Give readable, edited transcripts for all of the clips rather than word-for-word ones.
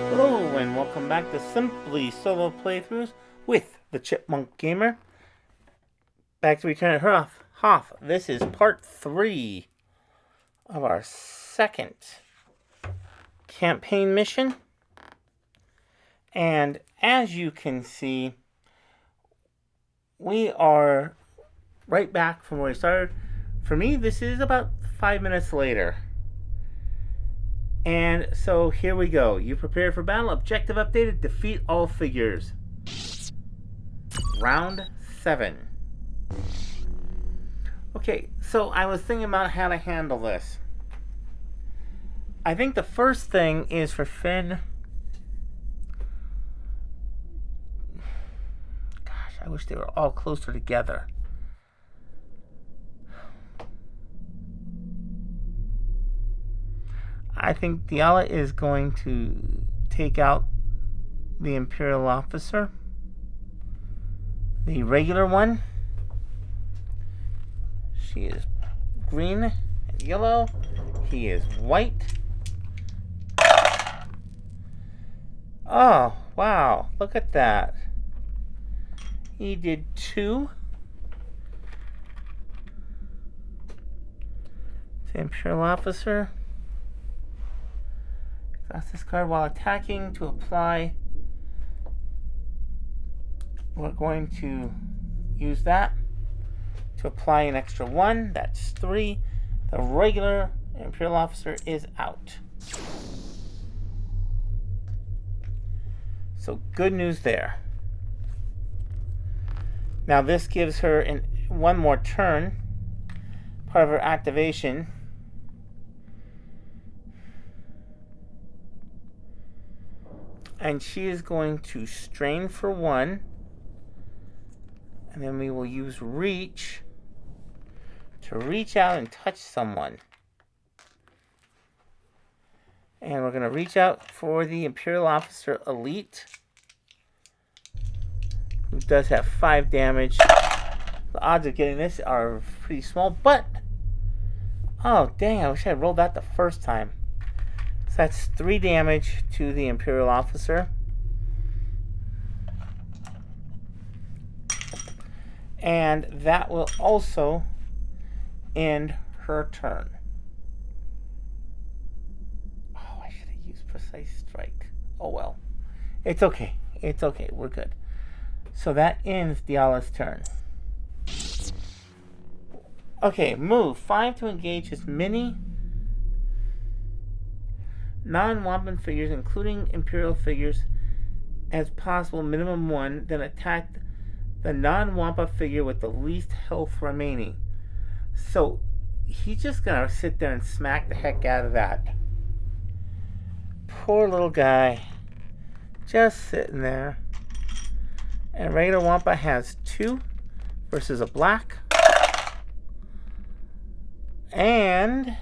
Hello and welcome back to Simply Solo Playthroughs with the Chipmunk Gamer. Back to Return to Hoth. This is part 3 of our second campaign mission. And as you can see, we are right back from where we started. For me, this is about 5 minutes later. And so here we go. You prepared for battle. Objective updated. Defeat all figures. Round 7. Okay, so I was thinking about how to handle this. I think the first thing is for Finn. Gosh, I wish they were all closer together. I think Diala is going to take out the Imperial officer. The regular one. She is green and yellow. He is white. Oh, wow. Look at that. He did 2. The Imperial officer. Exhaust this card while attacking to apply. We're going to use that to apply an extra 1. That's 3. The regular Imperial officer is out. So good news there. Now this gives her one more turn, part of her activation. And she is going to strain for 1. And then we will use reach to reach out and touch someone. And we're going to reach out for the Imperial Officer Elite, who does have 5 damage. The odds of getting this are pretty small, but oh dang, I wish I had rolled that the first time. So that's 3 damage to the Imperial officer. And that will also end her turn. Oh, I should have used Precise Strike. Oh well. It's okay. It's okay. We're good. So that ends Diala's turn. Okay, move 5 to engage as many non-Wampa figures, including Imperial figures, as possible, minimum 1, then attack the non-Wampa figure with the least health remaining. So he's just gonna sit there and smack the heck out of that. Poor little guy. Just sitting there. And regular Wampa has 2 versus a black. And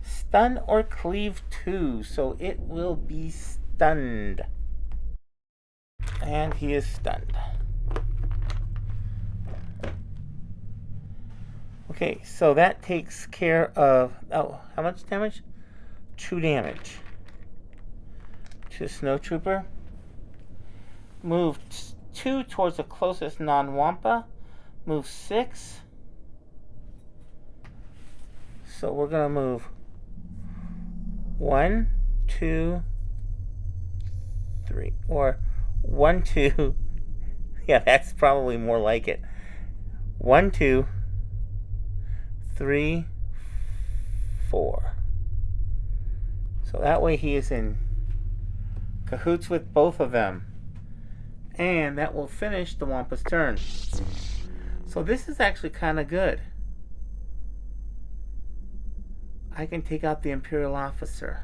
stun or cleave 2, so it will be stunned. And he is stunned. Okay, so that takes care of, oh, how much damage? 2 damage to Snow Trooper. Move 2 towards the closest non-Wampa. Move 6. So we're going to move 1, 2, 3, or 1, 2. Yeah, that's probably more like it. 1, 2, 3, 4. So that way he is in cahoots with both of them. And that will finish the Wampa's turn. So this is actually kind of good. I can take out the Imperial officer.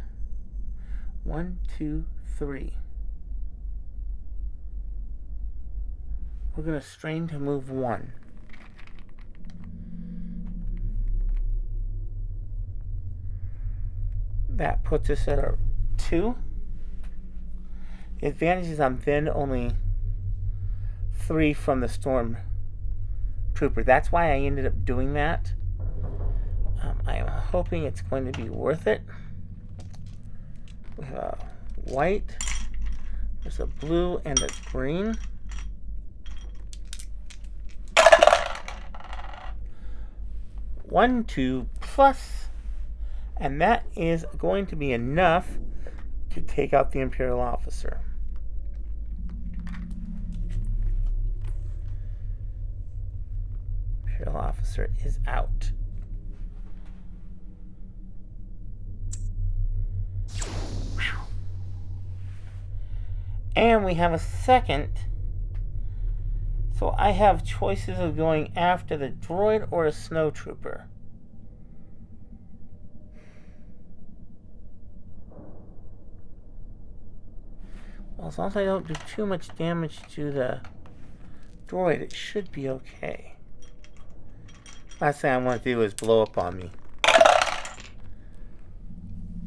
1, 2, 3. We're going to strain to move 1. That puts us at a 2. The advantage is I'm then only 3 from the Storm Trooper. That's why I ended up doing that. I am hoping it's going to be worth it. We have a white, there's a blue, and a green. One, two, plus, and that is going to be enough to take out the Imperial officer. Imperial officer is out. And we have a second. So I have choices of going after the droid or a snow trooper. Well, as long as I don't do too much damage to the droid, it should be okay. Last thing I want to do is blow up on me.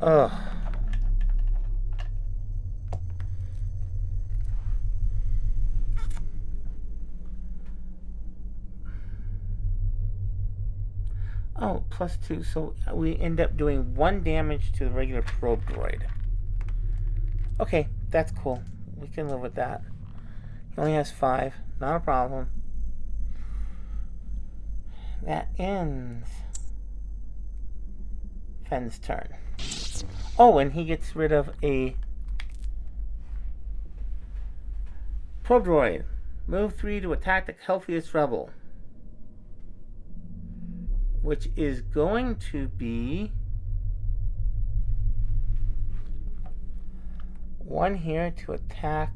Ugh. Oh, +2, so we end up doing 1 damage to the regular probe droid. Okay, that's cool. We can live with that. He only has 5, not a problem. That ends Fenn's turn. Oh, and he gets rid of a probe droid. Move 3 to attack the healthiest rebel, which is going to be 1 here to attack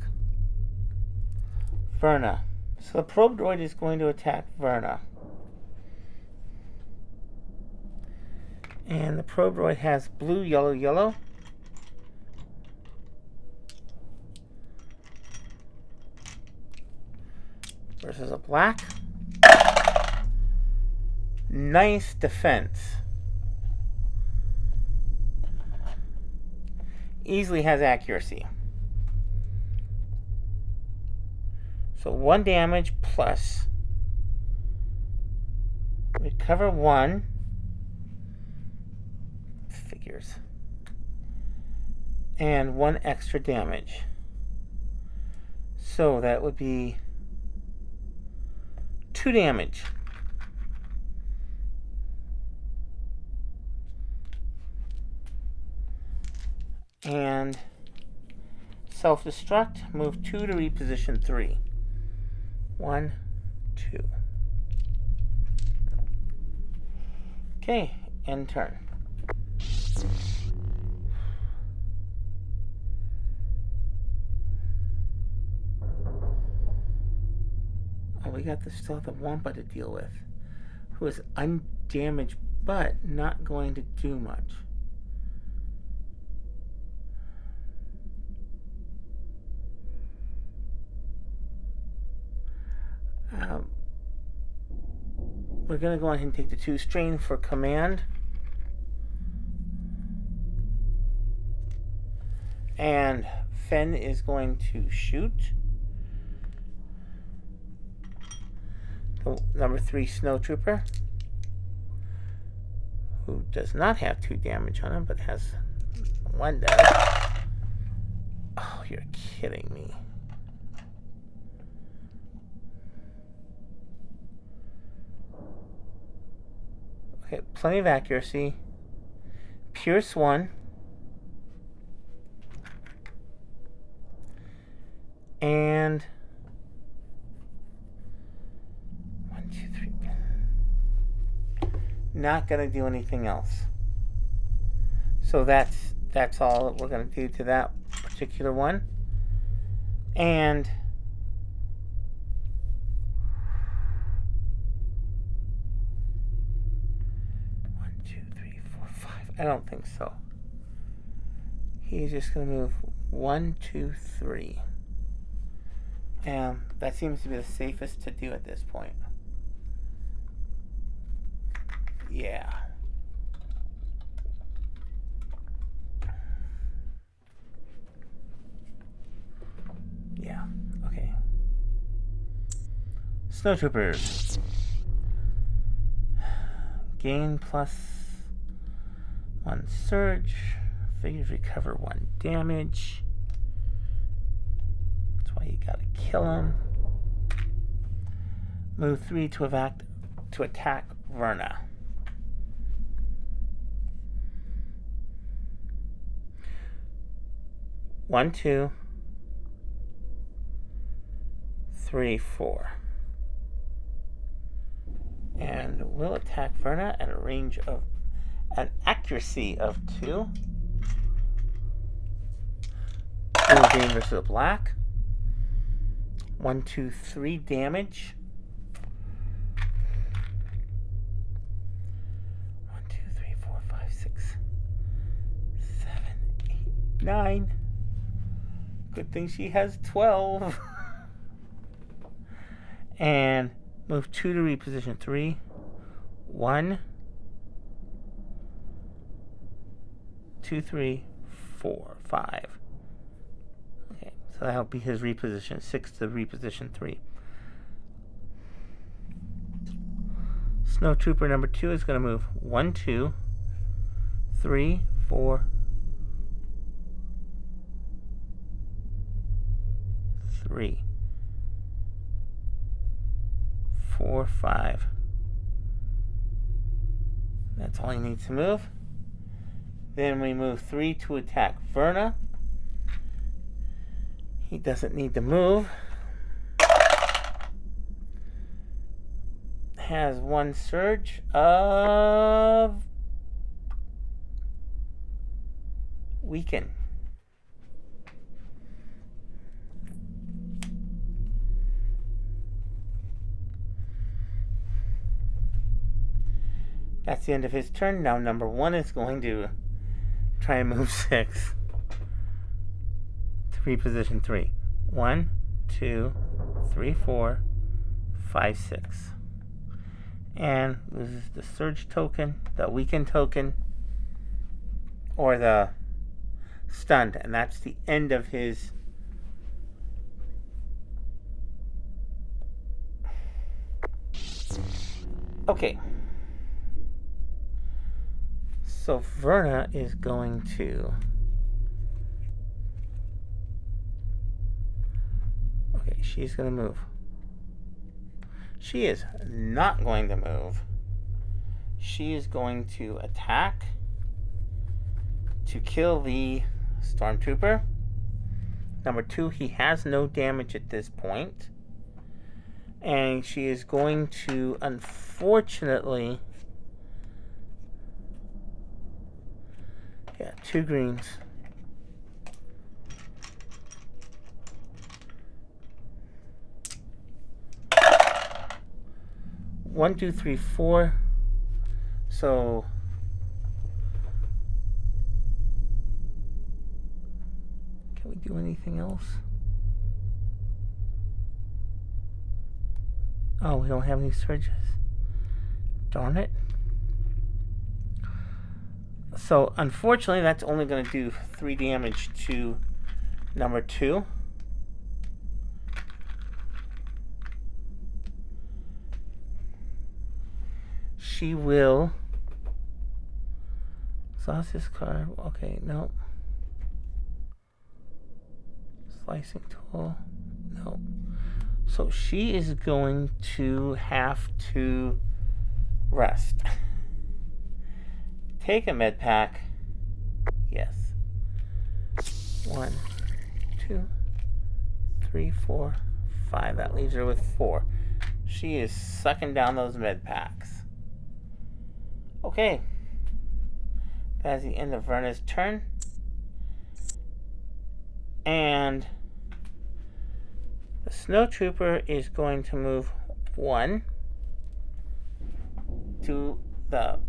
Verna. So the probe droid is going to attack Verna. And the probe droid has blue, yellow, yellow. Versus a black. Nice defense. Easily has accuracy. So 1 damage plus. Recover 1. Figures. And 1 extra damage. So that would be 2 damage. And self-destruct, move 2 to reposition 3. 1, 2. Okay, end turn. Oh, we got still the Wampa to deal with, who is undamaged but not going to do much. We're going to go ahead and take the 2 strain for command. And Fenn is going to shoot the number 3 snow trooper, who does not have 2 damage on him, but has 1 does. Oh, you're kidding me. Okay, plenty of accuracy. Pierce 1. And 1, 2, 3. Not gonna do anything else. So that's all that we're gonna do to that particular one. And I don't think so. He's just going to move 1, 2, 3. And that seems to be the safest to do at this point. Yeah. Yeah, okay. Snow Troopers. Gain plus 1 surge. Figures recover 1 damage. That's why you gotta kill him. Move 3 to attack Verna. One, 2, 3, 4. And we'll attack Verna at a range of an accuracy of 2. Blue, green versus black. 1, 2, 3 damage. 1, 2, 3, 4, 5, 6, 7, 8, 9. Good thing she has 12. And move 2 to reposition 3. 1, 2, 3, 4, 5. Okay, so that'll be his reposition. 6 to reposition 3. Snow Trooper number 2 is going to move 1, 2, 3, 4, 3, 4, 5. That's all he needs to move. Then we move 3 to attack Verna. He doesn't need to move. Has 1 surge of weaken. That's the end of his turn. Now number 1 is going to try and move 6 to reposition 3. 1, 2, 3, 4, 5, 6. And loses the surge token, the weaken token, or the stunned. And that's the end of his okay. So Verna is going to... Okay, she's going to move. She is not going to move. She is going to attack to kill the Stormtrooper. Number 2, he has no damage at this point. And she is going to, unfortunately... Yeah, 2 greens. One, 2, 3, 4. So can we do anything else? Oh, we don't have any surges. Darn it. So, unfortunately, that's only going to do 3 damage to number 2. She will exhaust this card. Okay, no. Slicing tool. No. So, she is going to have to rest. Take a med pack. Yes. 1, 2, 3, 4, 5. That leaves her with 4. She is sucking down those med packs. Okay. That's the end of Verna's turn. And the Snow Trooper is going to move 1 to the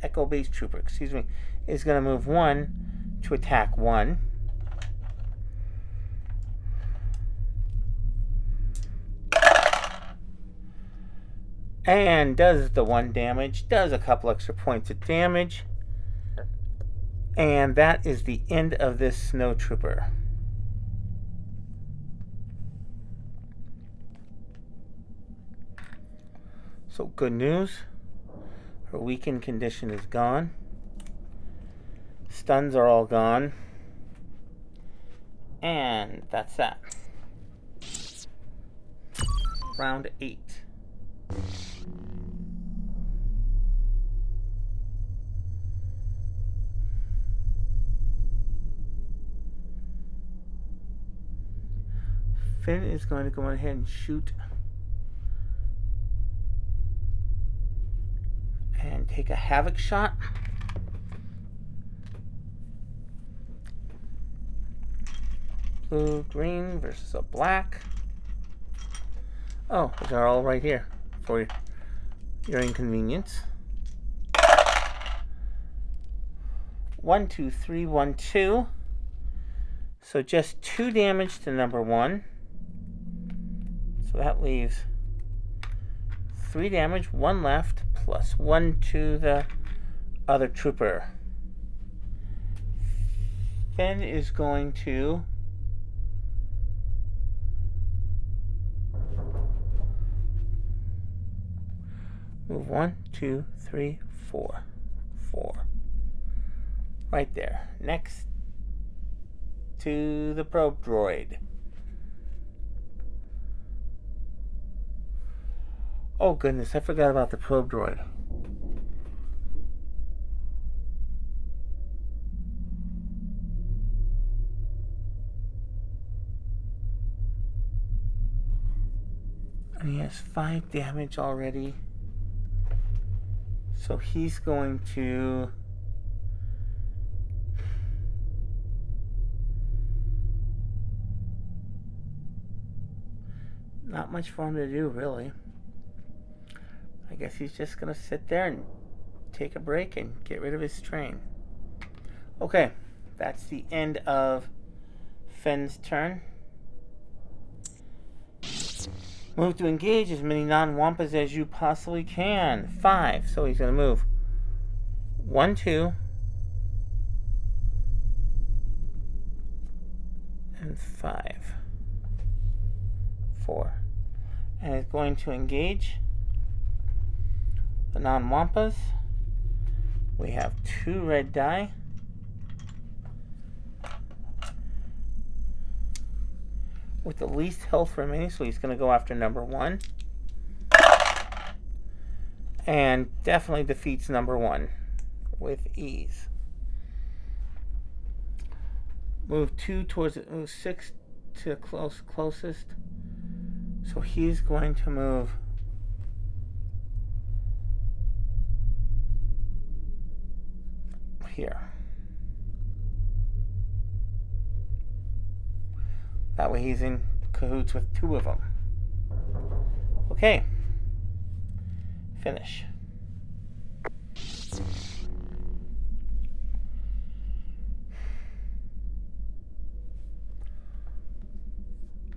Echo Base Trooper, is going to move 1 to attack 1. And does the 1 damage, does a couple extra points of damage. And that is the end of this Snow Trooper. So good news. Her weakened condition is gone. Stuns are all gone. And that's that. Round 8. Finn is going to go ahead and shoot and take a havoc shot. Blue, green versus a black. Oh, these are all right here for your inconvenience. 1, 2, 3, 1, 2. So just 2 damage to number 1. So that leaves 3 damage, 1 left, plus 1 to the other trooper. Finn is going to move 1, 2, 3, 4. 4. Right there. Next to the probe droid. Oh goodness, I forgot about the probe droid. And he has 5 damage already. So he's going to not much for him to do, really. I guess he's just going to sit there and take a break and get rid of his train. Okay, that's the end of Finn's turn. Move to engage as many non-wampas as you possibly can. 5, so he's going to move 1, 2, and 5, 4. And is going to engage the non-wampas. We have 2 red die. With the least health remaining, so he's going to go after number 1. And definitely defeats number 1 with ease. Move 2 towards it, move 6 to closest. So he's going to move here. That way he's in cahoots with 2 of them. Okay. Finish.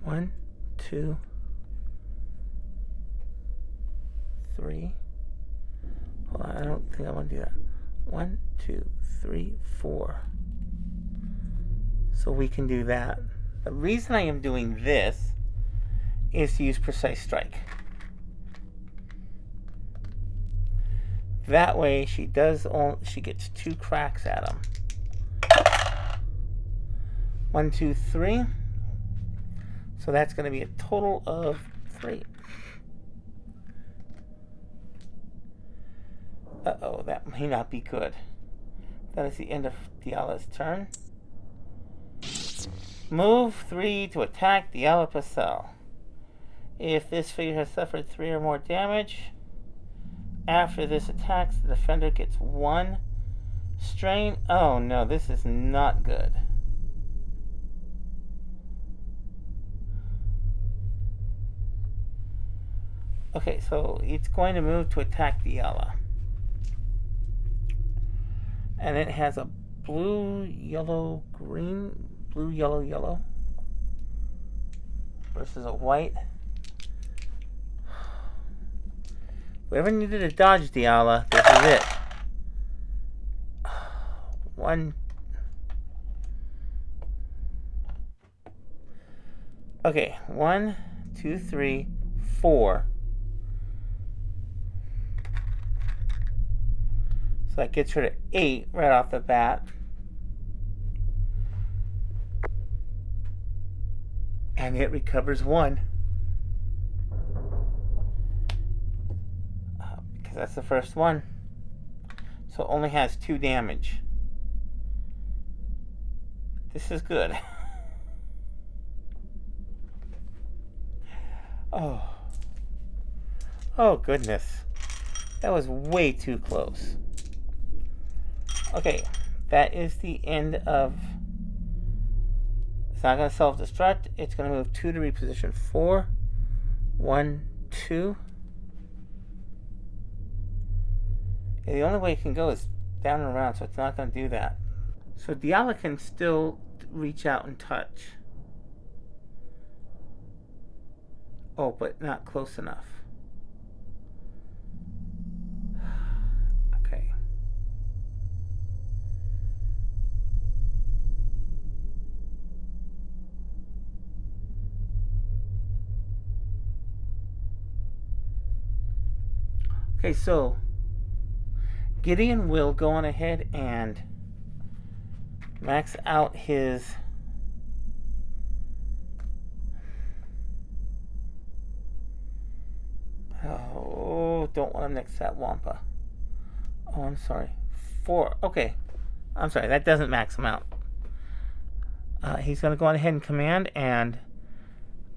One, 2, 3. Hold on, I don't think I want to do that. 1, 2, 3, 4. So we can do that. The reason I am doing this is to use Precise Strike. That way she gets 2 cracks at him. 1, 2, 3. So that's going to be a total of 3. Uh-oh, that may not be good. That is the end of Diala's turn. Move 3 to attack Diala Pacel. If this figure has suffered 3 or more damage, after this attacks, the defender gets 1 strain. Oh no, this is not good. Okay, so it's going to move to attack Diala. And it has a blue, yellow, green, blue, yellow, yellow versus a white. Whoever needed to dodge Diala, this is it. 1. Okay, 1, 2, 3, 4. So that gets her to 8 right off the bat. And it recovers 1. Because that's the first one. So it only has 2 damage. This is good. Oh. Oh, goodness. That was way too close. Okay, that is the end of... It's not going to self-destruct. It's going to move 2 to reposition 4. 1, 2. And the only way it can go is down and around, so it's not going to do that. So Diala can still reach out and touch. Oh, but not close enough. Okay. Okay, so Gideon will go on ahead and max out his don't want him next to that Wampa. Oh, I'm sorry. 4. Okay. I'm sorry. That doesn't max him out. He's going to go on ahead and command and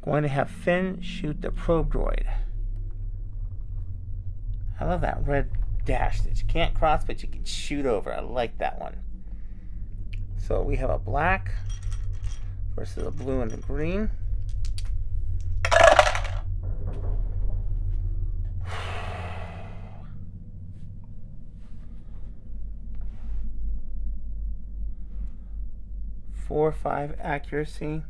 going to have Finn shoot the probe droid. I love that red dash that you can't cross, but you can shoot over. I like that one. So we have a black versus a blue and a green. Four, 5 accuracy.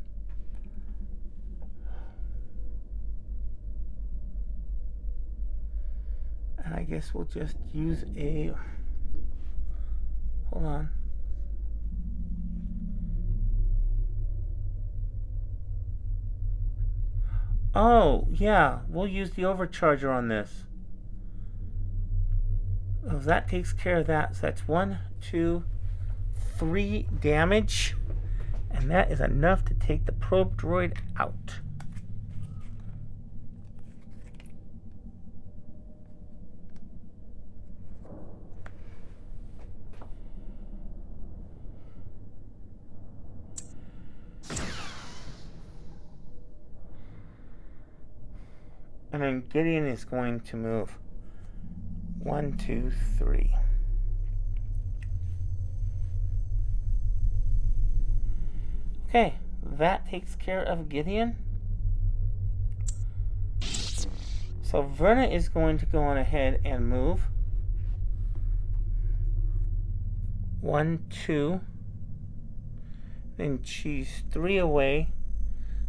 And I guess we'll just use a... Hold on. Oh, yeah. We'll use the overcharger on this. Oh, that takes care of that. So that's 1, 2, 3 damage. And that is enough to take the probe droid out. And then Gideon is going to move 1, 2, 3. Okay, that takes care of Gideon. So Verna is going to go on ahead and move 1, 2. Then she's 3 away.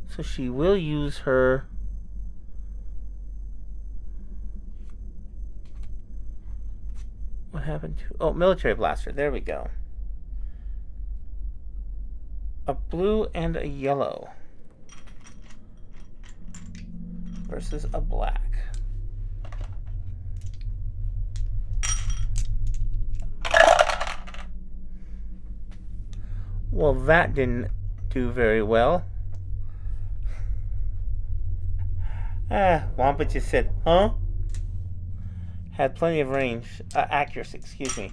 So she will use her what happened to... Oh, military blaster. There we go. A blue and a yellow versus a black. Well, that didn't do very well. Wampa just said, huh? Had plenty of range, accuracy, excuse me,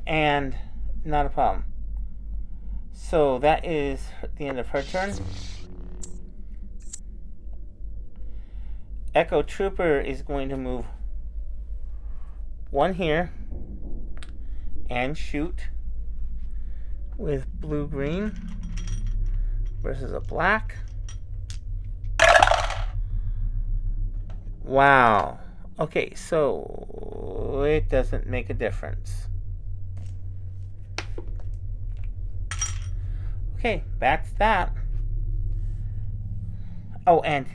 and not a problem. So that is the end of her turn. Echo Trooper is going to move 1 here and shoot with blue-green versus a black. Wow. Okay, so it doesn't make a difference. Okay, that's that. Oh, and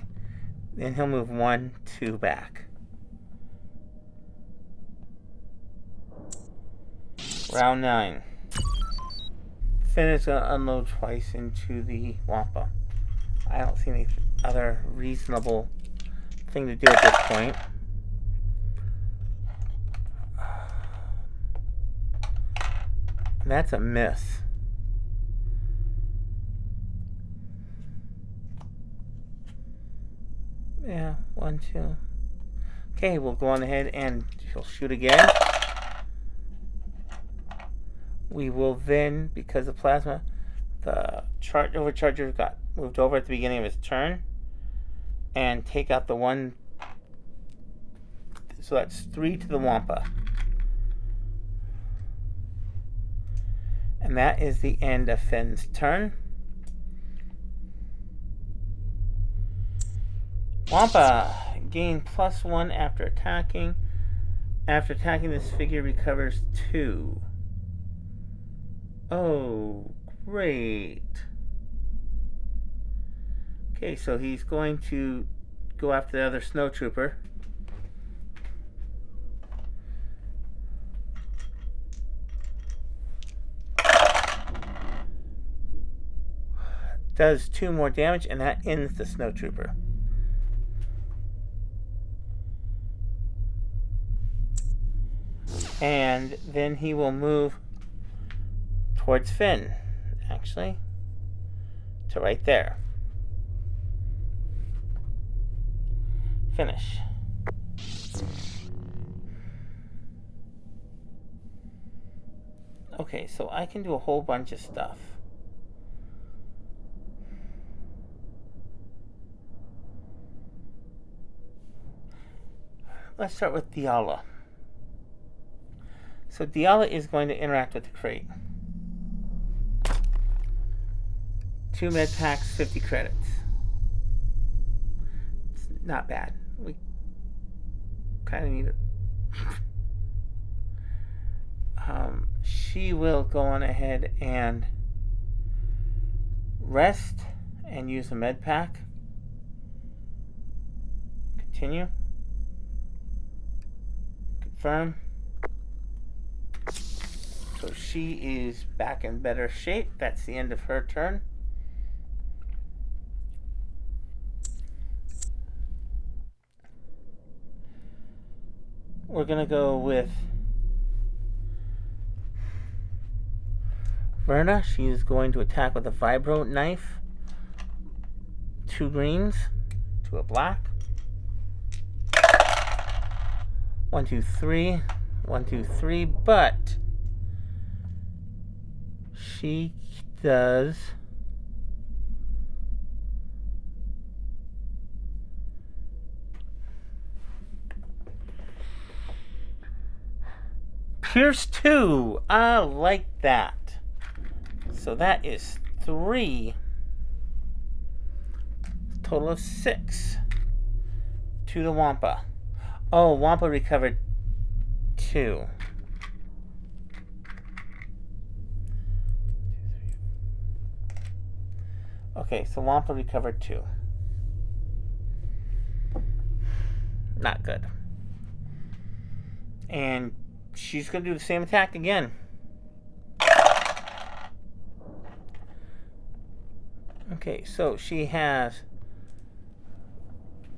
then he'll move 1, 2 back. Round 9. Finn is going to unload twice into the Wampa. I don't see any other reasonable thing to do at this point. That's a miss. Yeah, 1, 2. Okay, we'll go on ahead and he'll shoot again. We will then, because of plasma, the overcharger got moved over at the beginning of his turn, and take out the one. So that's 3 to the Wampa. And that is the end of Finn's turn. Wampa gain +1 after attacking. After attacking, this figure recovers 2. Oh, great. Okay, so he's going to go after the other snow trooper. Does 2 more damage, and that ends the snow trooper. And then he will move towards Finn, actually, to right there. Finish. Okay, so I can do a whole bunch of stuff. Let's start with Diala. So Diala is going to interact with the crate. 2 med packs, 50 credits. It's not bad. We kind of need it. She will go on ahead and rest and use a med pack. Continue. Confirm. So she is back in better shape. That's the end of her turn. We're going to go with Verna. She is going to attack with a vibro knife. 2 greens to a black. 1, 2, 3. 1, 2, 3. But she does Pierce 2. I like that. So that is 3. Total of 6 to the Wampa. Oh, Wampa recovered 2. Okay, so Wampa recovered 2. Not good. And she's going to do the same attack again. Okay, so she has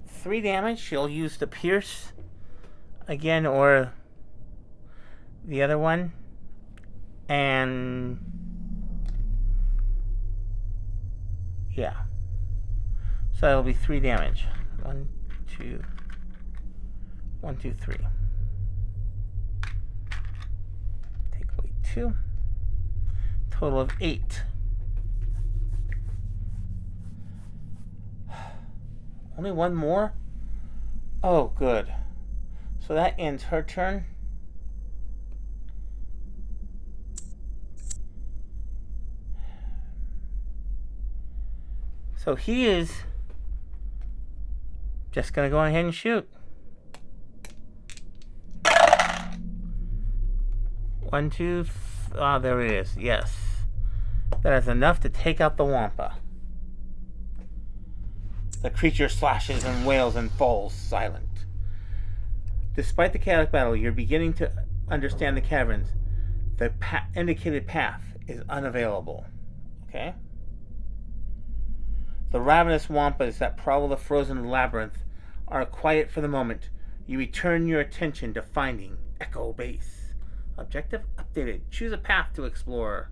3 damage. She'll use the Pierce again, or the other one. And yeah. So that'll be 3 damage. 1, 2, 1, 2, 3. Take away 2. Total of 8. Only 1 more? Oh, good. So that ends her turn. So he is just going to go ahead and shoot. 1, 2, there it is. Yes. That is enough to take out the Wampa. The creature slashes and wails and falls silent. Despite the chaotic battle, you're beginning to understand the caverns. The indicated path is unavailable. Okay? The ravenous Wampas that prowl the frozen labyrinth are quiet for the moment. You return your attention to finding Echo Base. Objective updated. Choose a path to explore.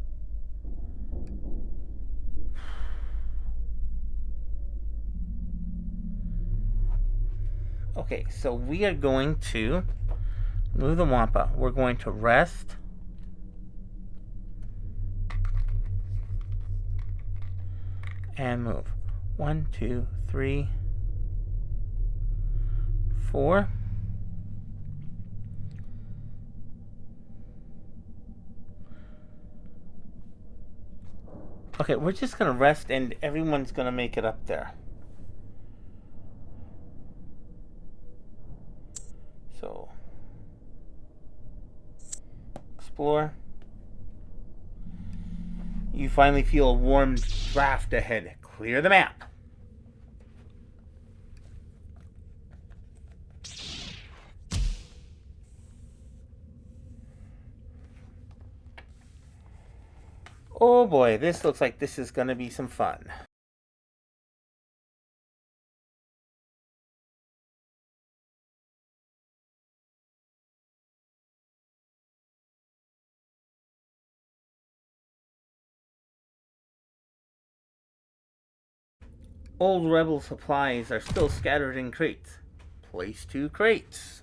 Okay, so we are going to move the Wampa. We're going to rest. And move. 1, 2, 3, 4. Okay, we're just going to rest and everyone's going to make it up there. So, explore. You finally feel a warm draft ahead. Clear the map. Oh boy, this looks like this is going to be some fun. Old rebel supplies are still scattered in crates. Place 2 crates.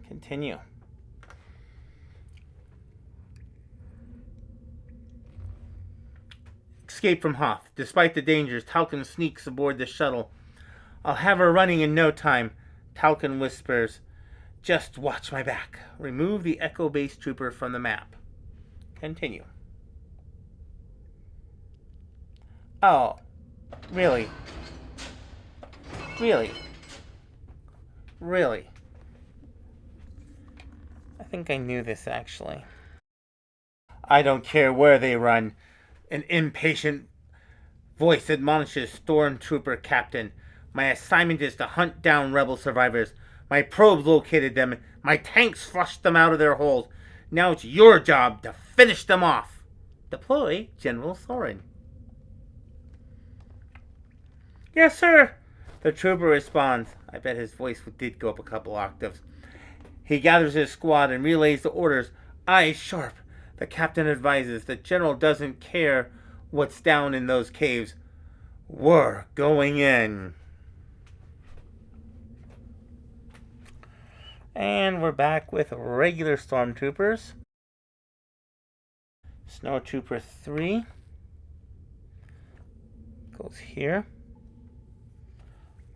Continue. Escape from Hoth. Despite the dangers, Talcon sneaks aboard the shuttle. I'll have her running in no time. Talcon whispers, just watch my back. Remove the Echo-based trooper from the map. Continue. Oh, really? Really? Really? I think I knew this, actually. I don't care where they run. An impatient voice admonishes Stormtrooper Captain. My assignment is to hunt down rebel survivors. My probes located them. My tanks flushed them out of their holes. Now it's your job to finish them off. Deploy General Soren. Yes, sir. The trooper responds. I bet his voice did go up a couple octaves. He gathers his squad and relays the orders. Eyes sharp. The captain advises. The general doesn't care what's down in those caves. We're going in. And we're back with regular stormtroopers. Snowtrooper 3 goes here.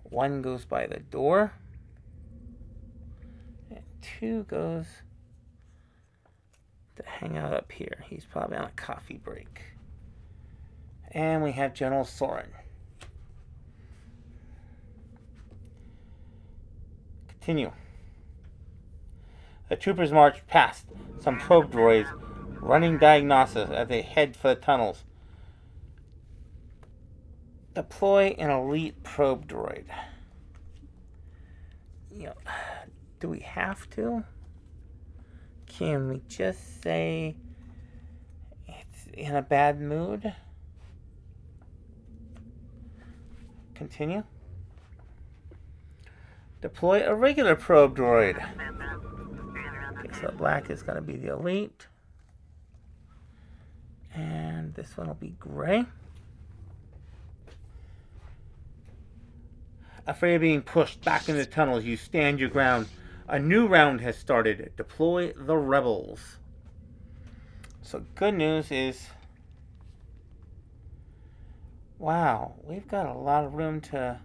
1 goes by the door. And 2 goes to hang out up here. He's probably on a coffee break. And we have General Soren. Continue. The troopers march past some probe droids running diagnosis as they head for the tunnels. Deploy an elite probe droid. Do we have to? Can we just say it's in a bad mood? Continue. Deploy a regular probe droid. Okay, so black is going to be the elite. And this one will be gray. Afraid of being pushed back into the tunnels, you stand your ground. A new round has started. Deploy the rebels. So good news is, wow, we've got a lot of room to...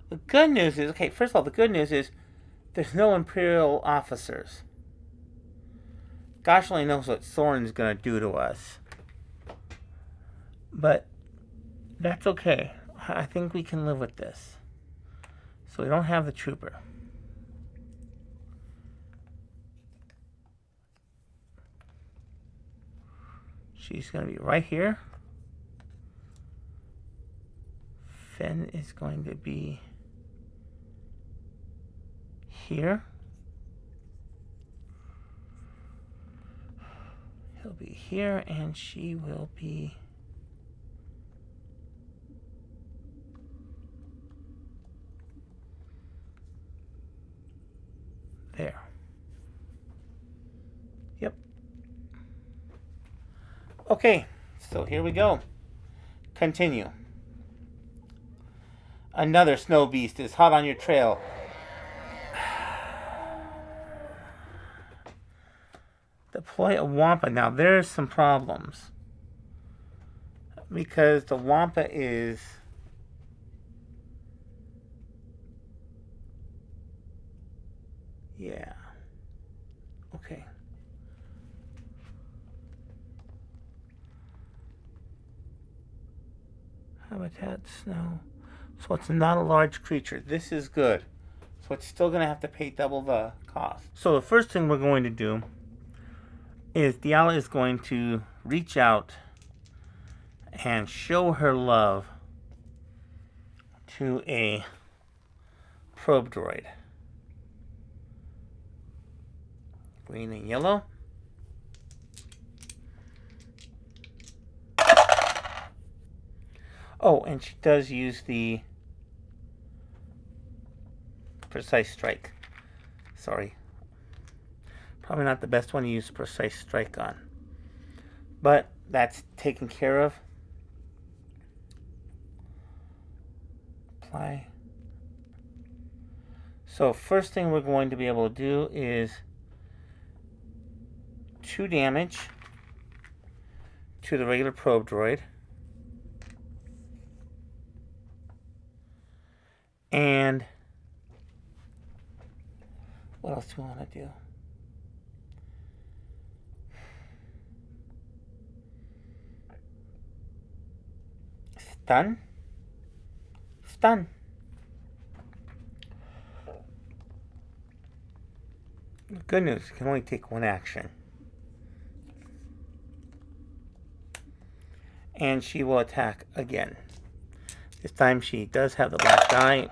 The good news is, okay, first of all, the good news is there's no Imperial officers. Gosh only knows what Soren's going to do to us. But that's okay. I think we can live with this. So we don't have the trooper. She's going to be right here. Finn is going to be here. He'll be here, and she will be there. Yep. Okay, so here we go. Continue. Another snow beast is hot on your trail. Deploy a Wampa. Now there's some problems. Because the Wampa is... Yeah. Okay. Habitat snow. So it's not a large creature. This is good. So it's still going to have to pay double the cost. So the first thing we're going to do is Diala is going to reach out and show her love to a probe droid. Green and yellow. Oh, and she does use the precise strike. Sorry. Probably not the best one to use precise strike on. But that's taken care of. Apply. So first thing we're going to be able to do is 2 damage to the regular probe droid. And what else do we want to do? Stun. Stun. Good news, you can only take 1 action. And she will attack again. This time she does have the black die.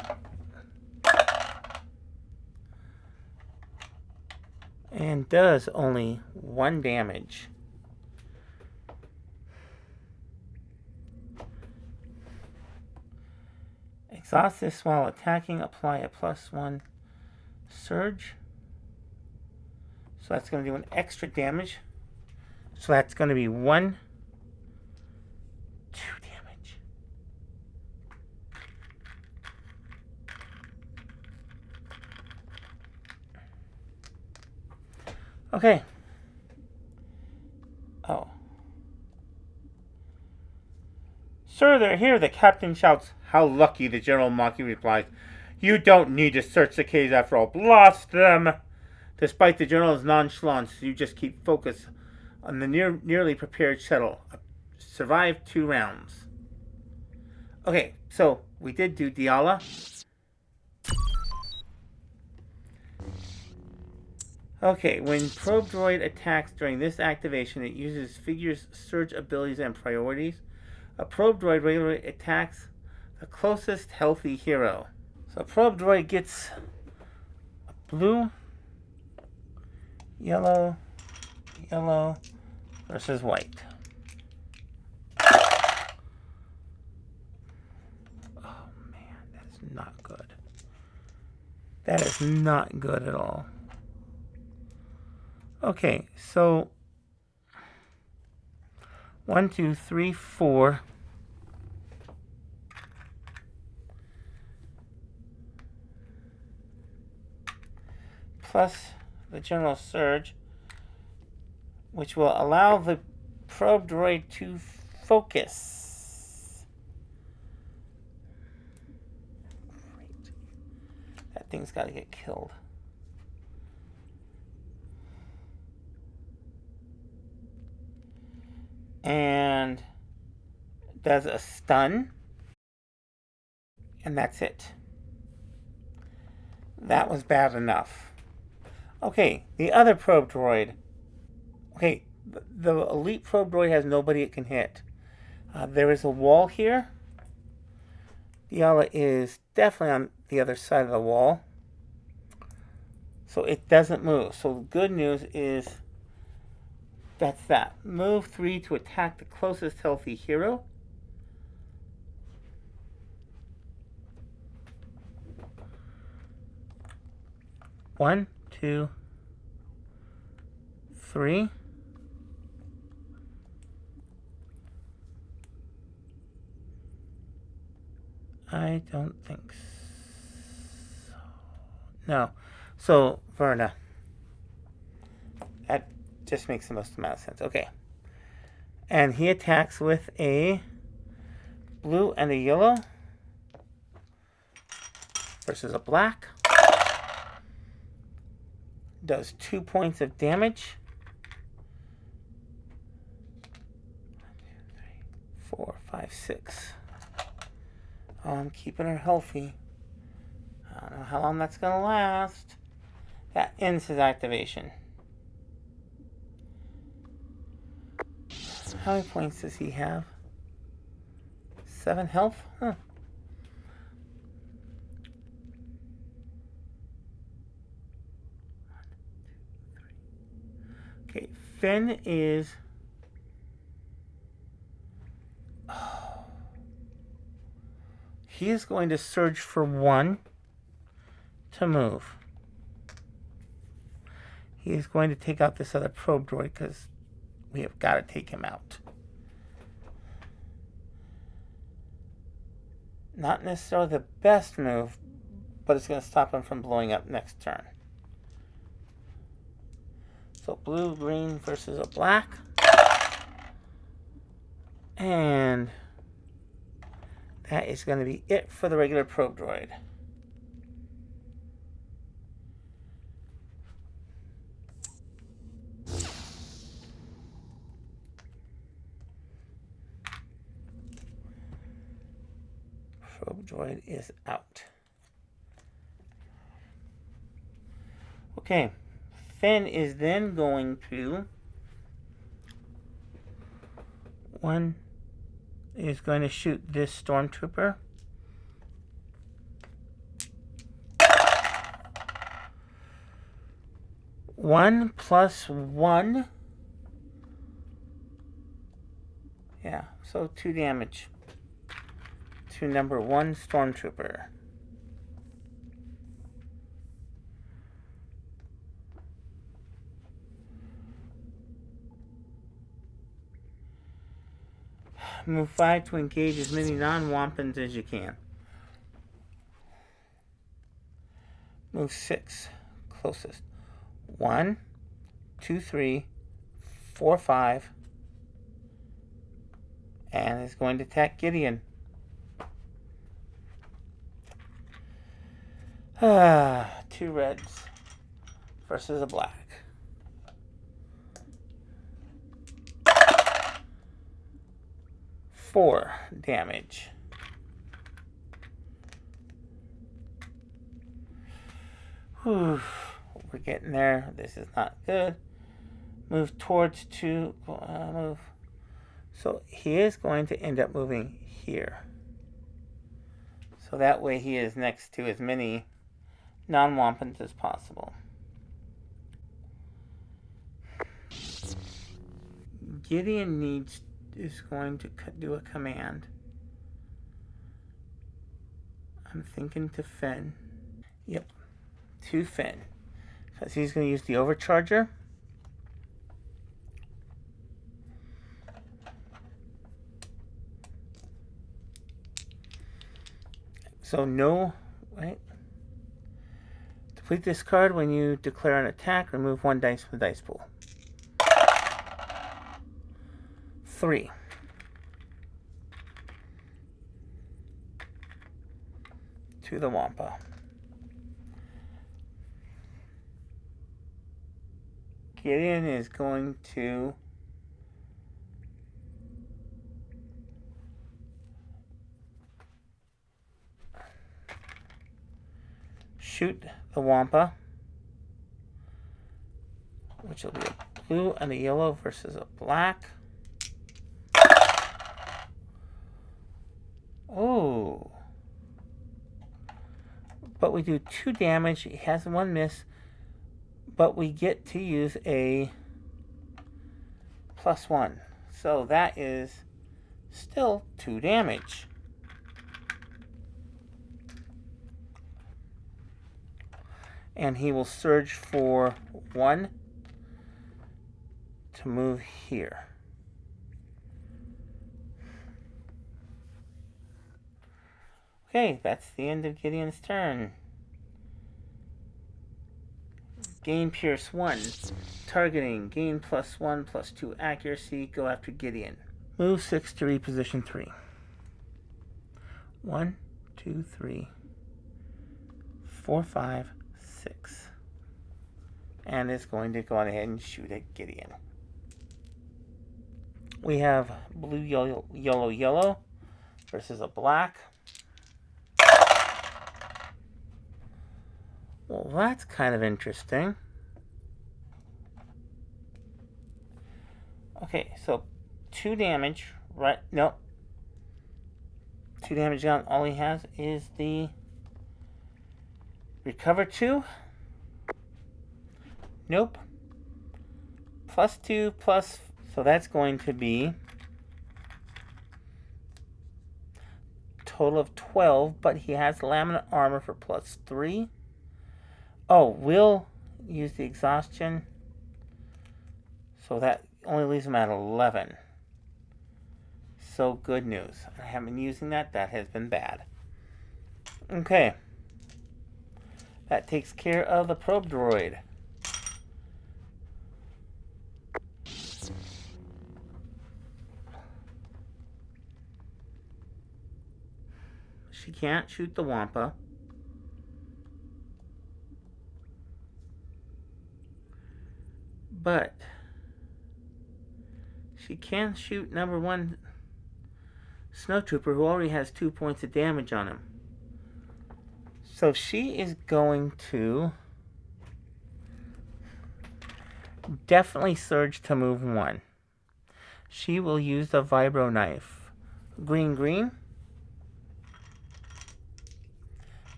And does only 1 damage. Exhaust this while attacking. Apply a +1 surge. So that's going to do an extra damage. So that's going to be 1, 2 damage. Okay. Oh. Sir, they're here, the captain shouts. How lucky, the general mockingly replies. You don't need to search the caves after all. Blast them! Despite the general's nonchalance, you just keep focus on the nearly prepared shuttle. Survive 2 rounds. Okay, so we did do Diala. Okay, when probe droid attacks during this activation, it uses figure's surge abilities and priorities. A probe droid regularly attacks the closest healthy hero. So probe droid gets blue, yellow, yellow versus white. Oh man, that's not good. That is not good at all. Okay, so 1, 2, 3, 4. Plus the general surge, which will allow the probe droid to focus. Great. That thing's got to get killed. And does a stun. And that's it. That was bad enough. Okay, the other probe droid. Okay, the elite probe droid has nobody it can hit. There is a wall here. Diala is definitely on the other side of the wall. So it doesn't move. So the good news is that's that. Move 3 to attack the closest healthy hero. One, 2, 3. I don't think so. No. So, Verna. That just makes the most amount of sense. Okay. And he attacks with a blue and a yellow versus a black. Does 2 points of damage. 4, 5, 6. Oh, I'm keeping her healthy. I don't know how long that's going to last. That ends his activation. How many points does he have? 7 health? Huh. Okay, Finn is... Oh. He is going to surge for 1 to move. He is going to take out this other probe droid because we have got to take him out. Not necessarily the best move, but it's going to stop him from blowing up next turn. So blue, green versus a black. And that is going to be it for the regular probe droid. Probe droid is out. Okay, Finn is then going to... One is going to shoot this stormtrooper. One plus 1. Yeah, so 2 damage to number 1 stormtrooper. Move 5 to engage as many non-wampans as you can. Move 6, closest. 1, 2, 3, 4, 5. And is going to attack Gideon. 2 reds versus a black. 4 damage. Whew. We're getting there. This is not good. Move towards 2. Move. So he is going to end up moving here. So that way he is next to as many non-wampans as possible. Gideon is going to do a command. I'm thinking to Finn. Yep, to Finn. Because he's going to use the overcharger. So no, right? Deplete this card when you declare an attack. Remove 1 dice from the dice pool. 3. To the Wampa. Gideon is going to shoot the Wampa, which will be a blue and a yellow versus a black. Oh. But we do 2 damage. He has 1 miss. But we get to use a +1. So that is still 2 damage. And he will surge for 1 to move here. Okay, that's the end of Gideon's turn. Gain Pierce 1. Targeting. Gain +1, +2 accuracy. Go after Gideon. Move 6 to reposition 3. 1, 2, 3, 4, 5, 6. And it's going to go ahead and shoot at Gideon. We have blue, yellow, yellow, yellow versus a black. Well, that's kind of interesting. Okay, so 2 damage, right? Nope. 2 damage on all he has is the recover 2. Nope. +2 plus, so that's going to be total of 12, but he has laminate armor for +3. Oh, we'll use the exhaustion. So that only leaves him at 11. So good news. I haven't been using that. That has been bad. Okay. That takes care of the probe droid. She can't shoot the Wampa. But she can shoot number 1 Snowtrooper, who already has 2 points of damage on him. So she is going to definitely surge to move 1. She will use the vibro knife. Green, green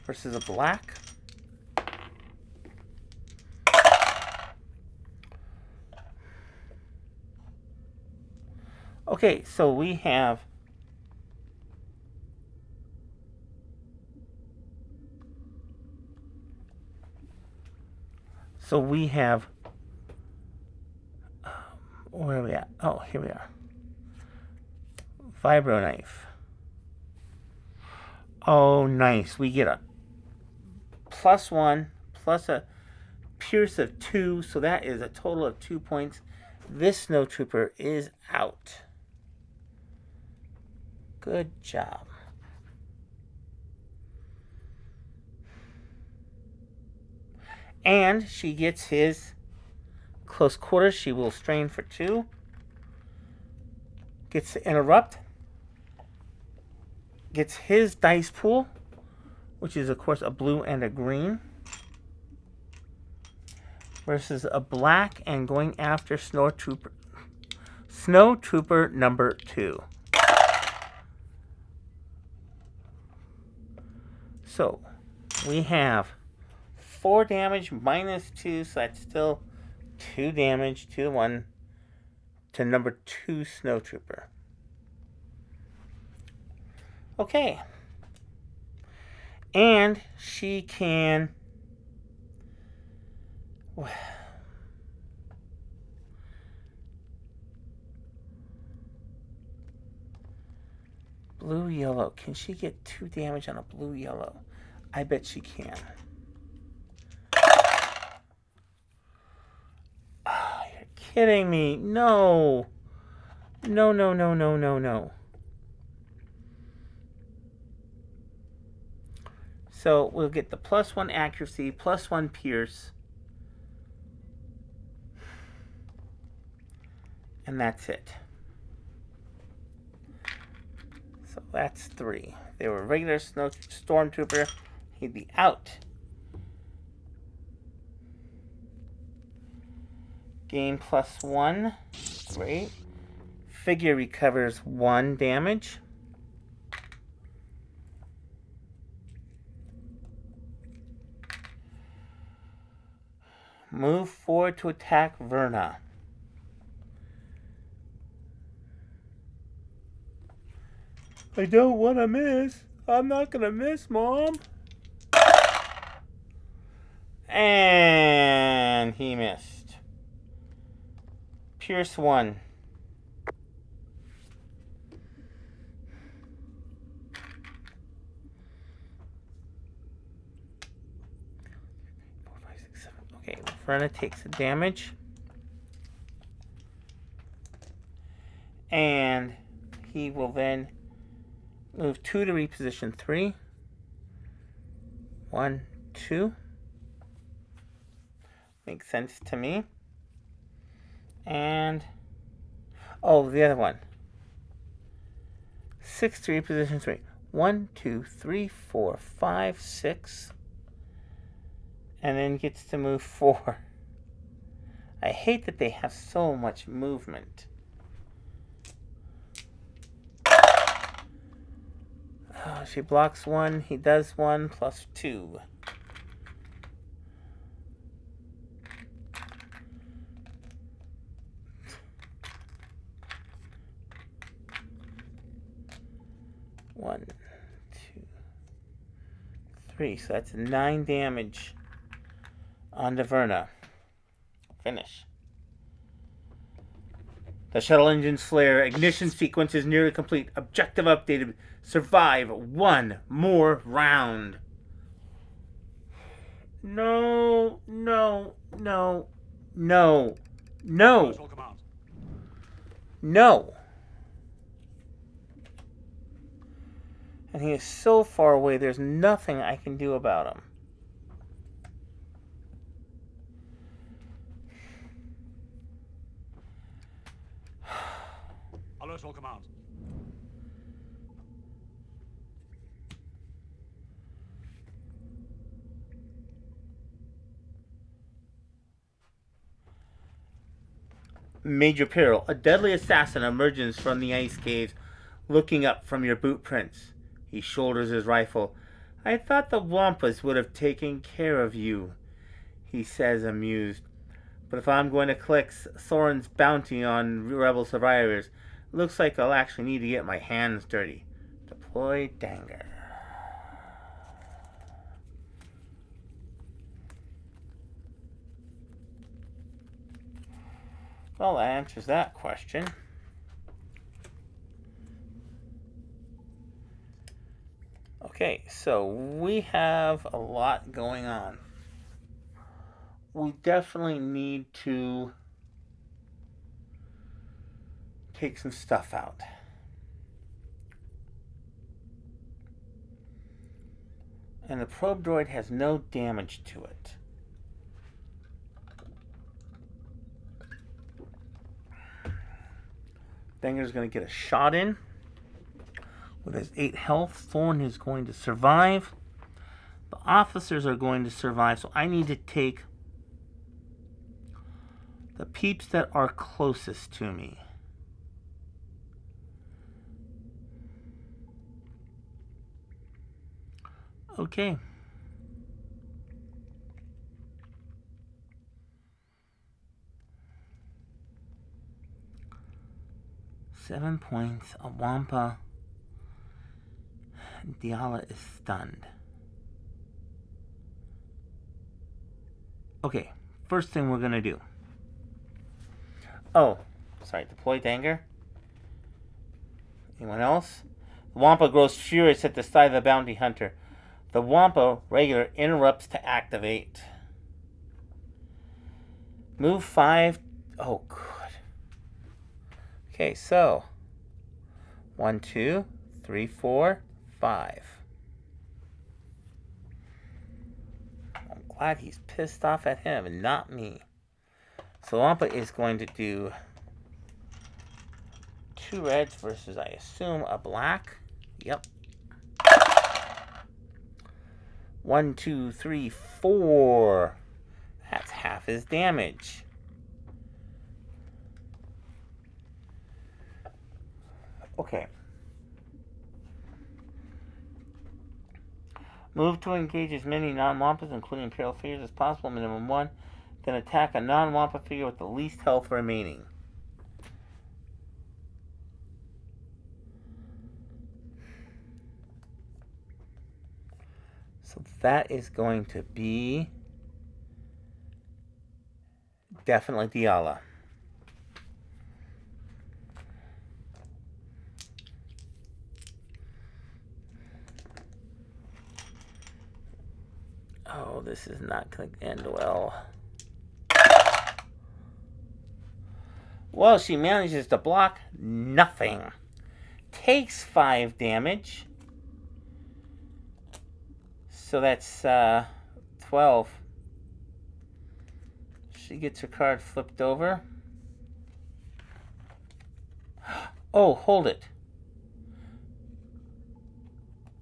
versus a black. Okay, so we have where are we at? Oh, here we are. Vibro knife. Oh, nice. We get a +1 plus a pierce of 2, so that is a total of 2 points. This snowtrooper is out. Good job. And she gets his close quarters. She will strain for 2. Gets to interrupt. Gets his dice pool, which is, of course, a blue and a green. Versus a black and going after Snowtrooper number 2. So, we have 4 damage minus 2, so that's still 2 damage to the 1 to number 2 Snowtrooper. Okay. And she can... Blue, yellow. Can she get 2 damage on a blue, yellow? I bet she can. Oh, you're kidding me. No. No, no, no, no, no, no. So we'll get the +1 accuracy, +1 pierce. And that's it. So that's 3. If they were a regular stormtrooper, he'd be out. Gain +1. Great. Figure recovers 1 damage. Move forward to attack Verna. I don't want to miss. I'm not going to miss, Mom. And he missed. Pierce 1. Okay, Laverna takes the damage. And he will then move 2 to reposition 3. 1, 2. Makes sense to me. And, oh, the other one. 6 to reposition 3. 1, 2, 3, 4, 5, 6. And then gets to move 4. I hate that they have so much movement. Oh, she blocks 1. He does 1 plus 2. One, 2, 3. So that's 9 damage on Laverna. Finish. The shuttle engine's flare. Ignition sequence is nearly complete. Objective updated. Survive 1 more round. No, no, no, no, no, no. And he is so far away, there's nothing I can do about him. Alert all command. Major peril. A deadly assassin emerges from the ice caves, looking up from your boot prints. He shoulders his rifle. I thought the Wampas would have taken care of you, he says, amused. But if I'm going to collect Thorin's bounty on rebel survivors, it looks like I'll actually need to get my hands dirty. Deploy Danger. Well, that answers that question. Okay, so we have a lot going on. We definitely need to take some stuff out. And the probe droid has no damage to it. Danger's going to get a shot in. With his 8 health, Thorin is going to survive. The officers are going to survive, so I need to take the peeps that are closest to me. Okay. Seven points. A Wampa. Diala is stunned. Okay, first thing we're going to do. Oh, sorry, deploy Danger. Anyone else? The Wampa grows furious at the sight of the bounty hunter. The Wampa regular interrupts to activate. Move 5. Oh, good. Okay, so 1, 2, 3, 4, 5. I'm glad he's pissed off at him and not me. So Wampa is going to do 2 reds versus, I assume, a black. Yep. 1, 2, 3, 4. That's half his damage. Okay. Move to engage as many non-Wampas, including Imperial figures, as possible, minimum 1. Then attack a non-Wampa figure with the least health remaining. So that is going to be definitely Diala. Oh, this is not going to end well. Well, she manages to block nothing. Takes 5 damage. So that's 12. She gets her card flipped over. Oh, hold it.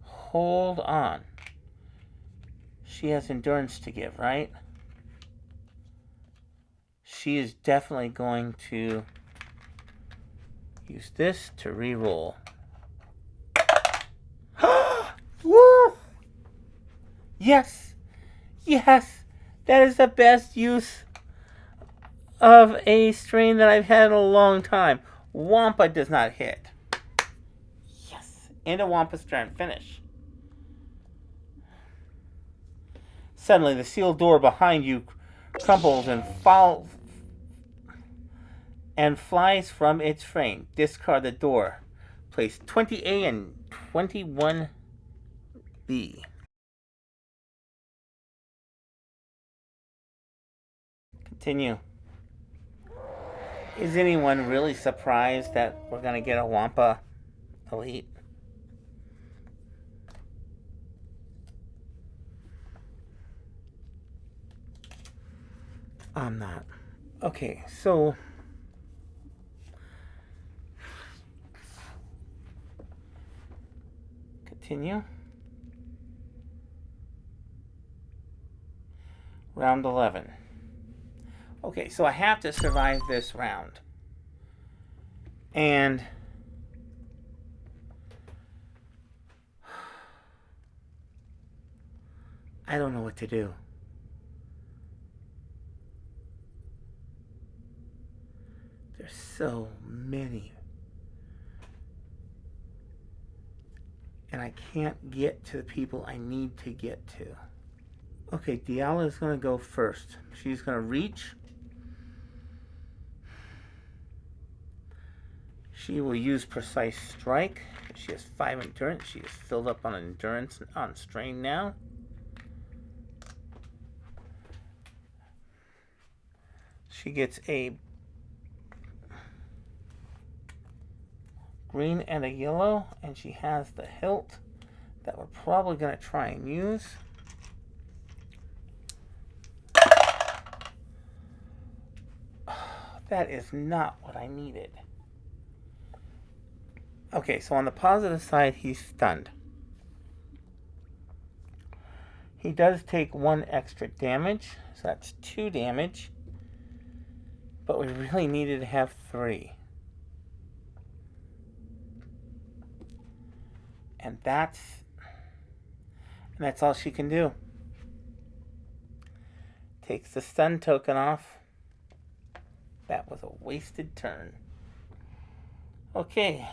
Hold on. She has endurance to give, right? She is definitely going to use this to re-roll. Woo! Yes! Yes! That is the best use of a strain that I've had in a long time. Wampa does not hit. Yes! End of Wampa's turn. Finish. Suddenly, the sealed door behind you crumples and flies from its frame. Discard the door. Place 20A and 21B. Continue. Is anyone really surprised that we're going to get a Wampa Elite? I'm not. Okay, so continue. Round 11. Okay, so I have to survive this round. And I don't know what to do. There's so many. And I can't get to the people I need to get to. Okay, Diala is going to go first. She's going to reach. She will use Precise Strike. She has 5 endurance. She is filled up on endurance and on strain now. She gets a green and a yellow, and she has the hilt that we're probably going to try and use. That is not what I needed. Okay, so on the positive side, he's stunned. He does take 1 extra damage, so that's 2 damage. But we really needed to have 3. And that's all she can do. Takes the stun token off. That was a wasted turn. Okay.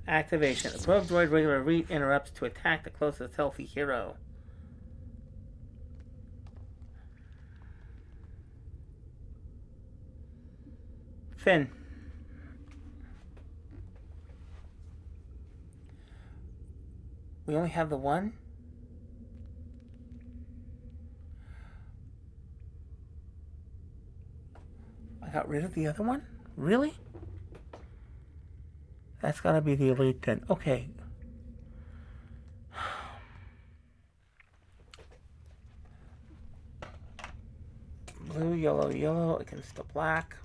Activation. A probe droid regular read interrupts to attack the closest healthy hero. Finn. We only have the one? I got rid of the other one? Really? That's gotta be the Elite then. Okay. Blue, yellow, yellow against the black.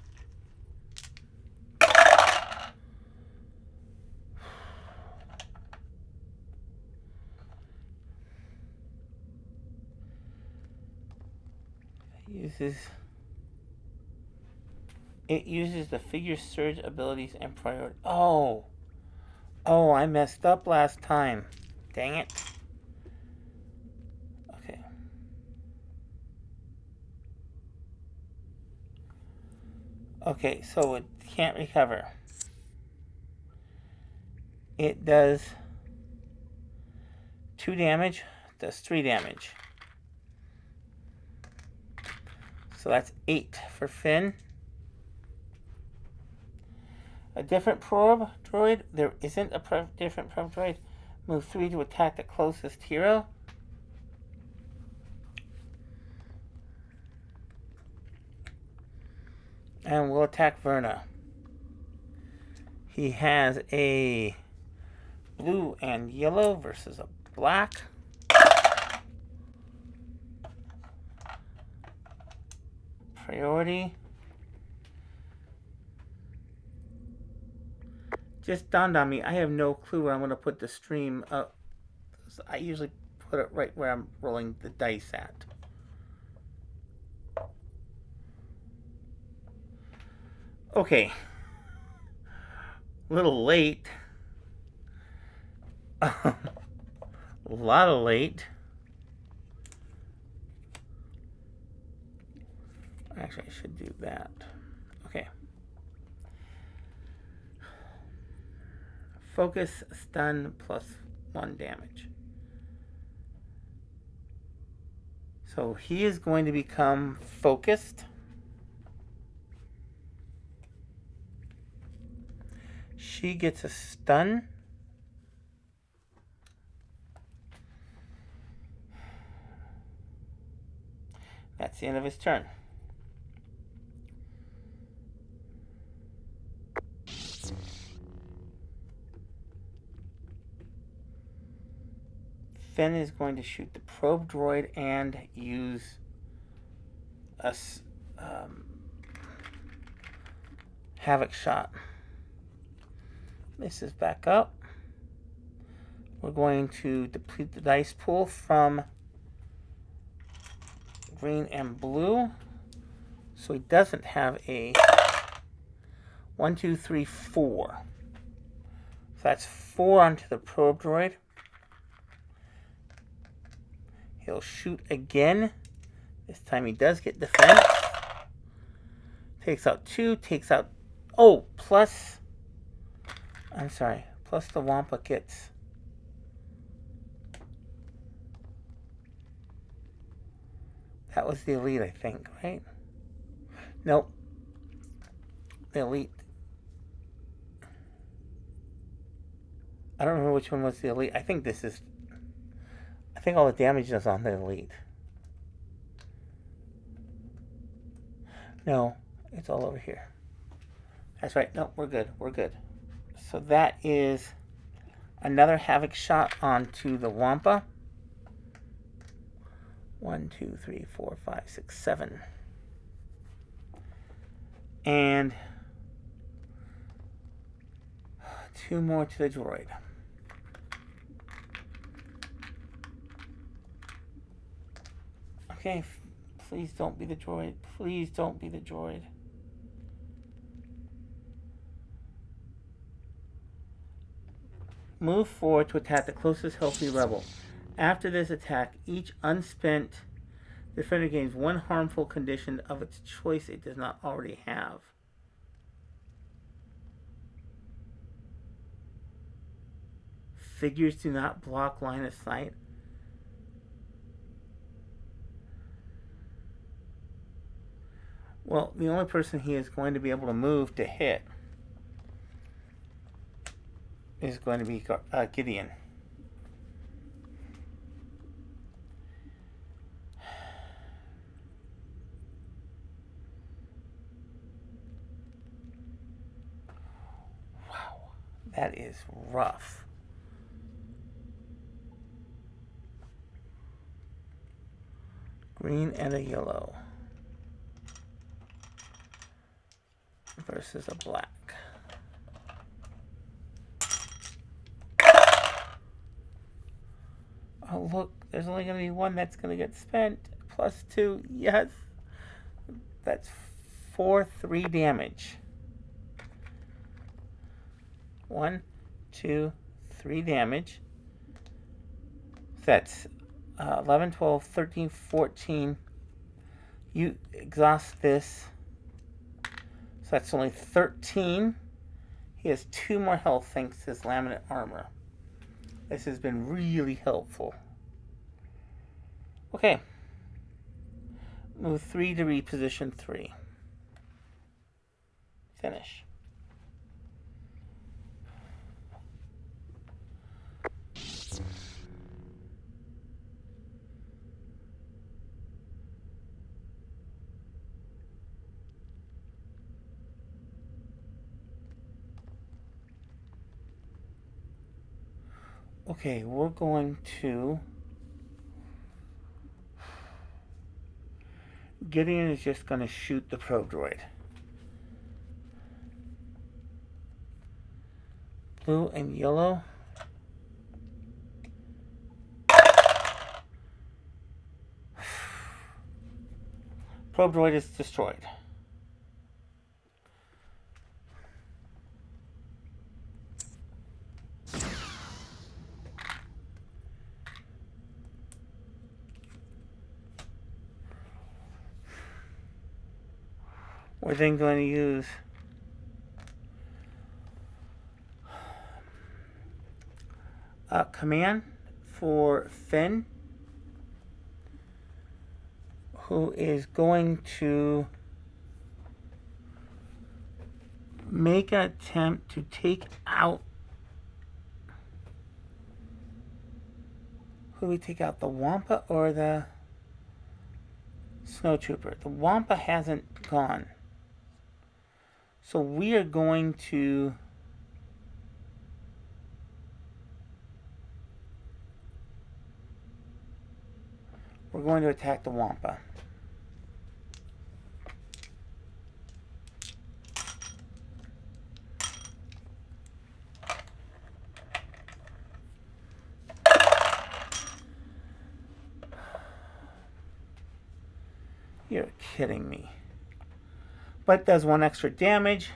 It uses the figure surge abilities and priority. Oh, I messed up last time. Dang it. Okay. Okay, so it can't recover. It does 2 damage, does 3 damage. So that's 8 for Finn. A different probe droid? There isn't a different probe droid. Move 3 to attack the closest hero. And we'll attack Verna. He has a blue and yellow versus a black. Priority. Just dawned on me, I have no clue where I'm going to put the stream up. I usually put it right where I'm rolling the dice at. Okay. A little late. A lot of late. Actually, I should do that. Okay. Focus, stun, +1 damage. So he is going to become focused. She gets a stun. That's the end of his turn. Finn is going to shoot the probe droid and use a havoc shot. This is back up. We're going to deplete the dice pool from green and blue, so he doesn't have a 1, 2, 3, 4. So that's 4 onto the probe droid. He'll shoot again. This time he does get defense. Takes out 2, takes out... Oh, plus... I'm sorry. Plus the Wampa gets... That was the elite, I think, right? Nope. The elite... I don't remember which one was the elite. I think this is... I think all the damage is on the elite. No, it's all over here. That's right. No, we're good. We're good. So that is another havoc shot onto the Wampa. 1, 2, 3, 4, 5, 6, 7. And 2 more to the droid. Okay, please don't be the droid. Please don't be the droid. Move forward to attack the closest healthy rebel. After this attack, each unspent defender gains 1 harmful condition of its choice it does not already have. Figures do not block line of sight. Well, the only person he is going to be able to move to hit is going to be Gideon. Wow, that is rough. Green and a yellow versus a black. Oh, look, there's only going to be 1 that's going to get spent. +2, yes. That's 4, 3 damage. 1, 2, 3 damage. So that's 11, 12, 13, 14. You exhaust this. So that's only 13. He has 2 more health thanks to his laminate armor. This has been really helpful. Okay. Move 3 to reposition 3. Finish. Okay, we're going to... Gideon is just going to shoot the probe droid. Blue and yellow. Probe droid is destroyed. We're then going to use a command for Finn, who is going to make an attempt to take out... Who do we take out, the Wampa or the Snow Trooper? The Wampa hasn't gone. So we are going to... We're going to attack the Wampa. You're kidding me. But does 1 extra damage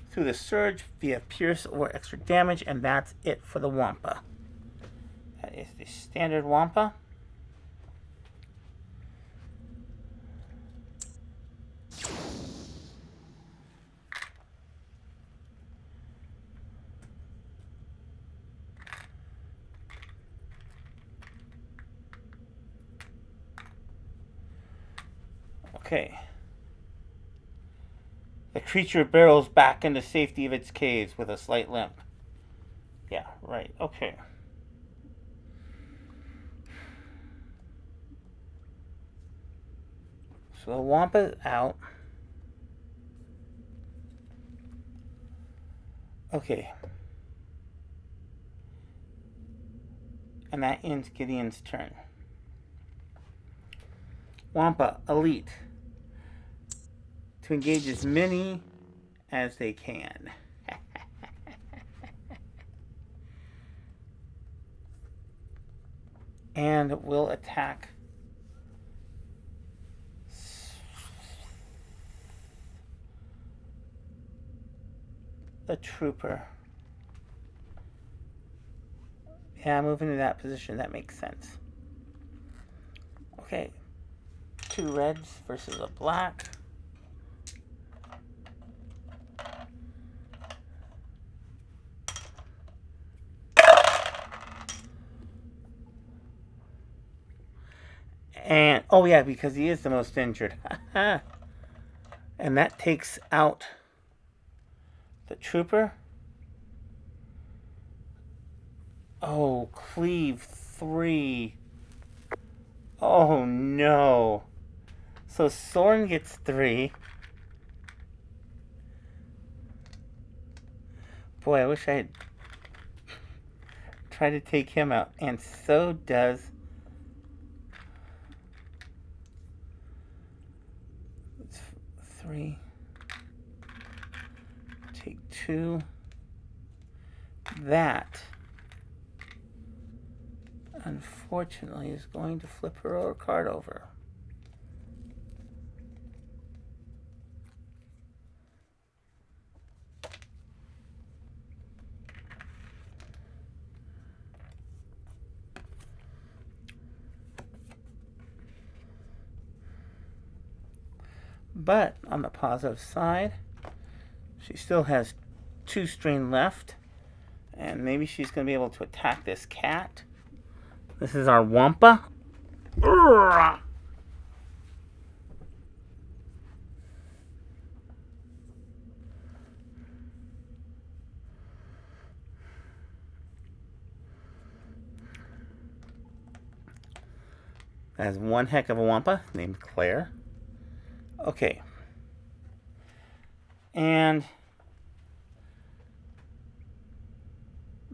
through the surge via pierce or extra damage, and that's it for the Wampa. That is the standard Wampa. Okay. The creature barrels back into safety of its caves with a slight limp. Yeah, right. Okay. So the Wampa's out. Okay. And that ends Gideon's turn. Wampa, elite. To engage as many as they can. And will attack the trooper. Yeah, move into that position. That makes sense. Okay. 2 reds versus a black. And, oh yeah, because he is the most injured. And that takes out the trooper. Oh, cleave 3. Oh no. So Soren gets 3. Boy, I wish I had tried to take him out. And so does... It's 3. Take 2. That, unfortunately, is going to flip her card over. But on the positive side, she still has 2 strain left. And maybe she's going to be able to attack this cat. This is our Wampa. Urgh! That is one heck of a Wampa named Claire. Okay. And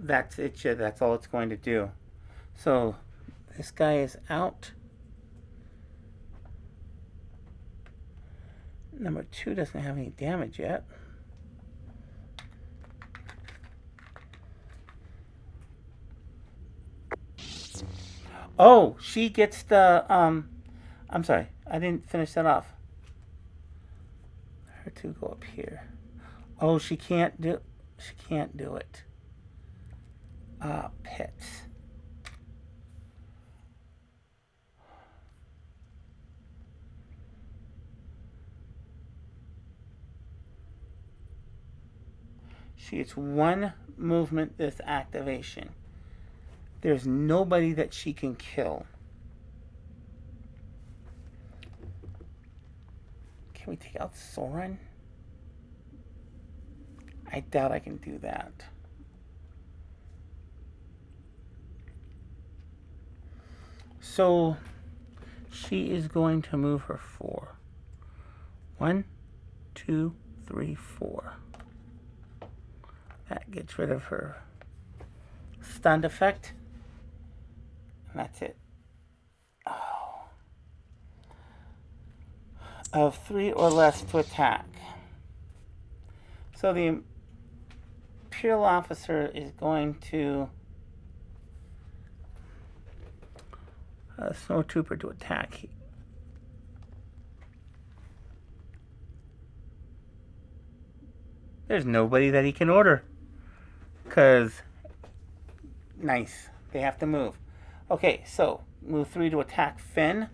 That's it. That's all it's going to do. So this guy is out. Number 2 doesn't have any damage yet. Oh, she gets the I'm sorry, I didn't finish that off. Her 2 go up here. Oh, she can't do it. Pets. She gets 1 movement this activation. There's nobody that she can kill. Can we take out Soren? I doubt I can do that. So she is going to move her 4. 1, 2, 3, 4. That gets rid of her stunned effect. And that's it. Oh. Of 3 or less to attack. So the Imperial officer is going to Snow Trooper to attack. There's nobody that he can order. Because, nice, they have to move. Okay, so move 3 to attack Finn.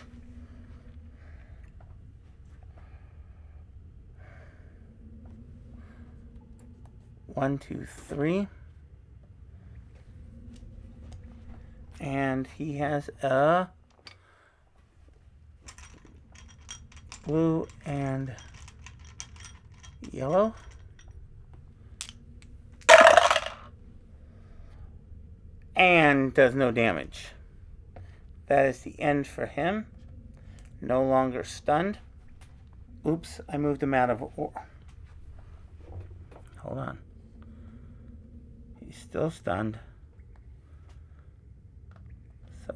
One, 2, 3. And he has a blue and yellow. And does no damage. That is the end for him. No longer stunned. Oops, I moved him out of... Hold on. He's still stunned. So,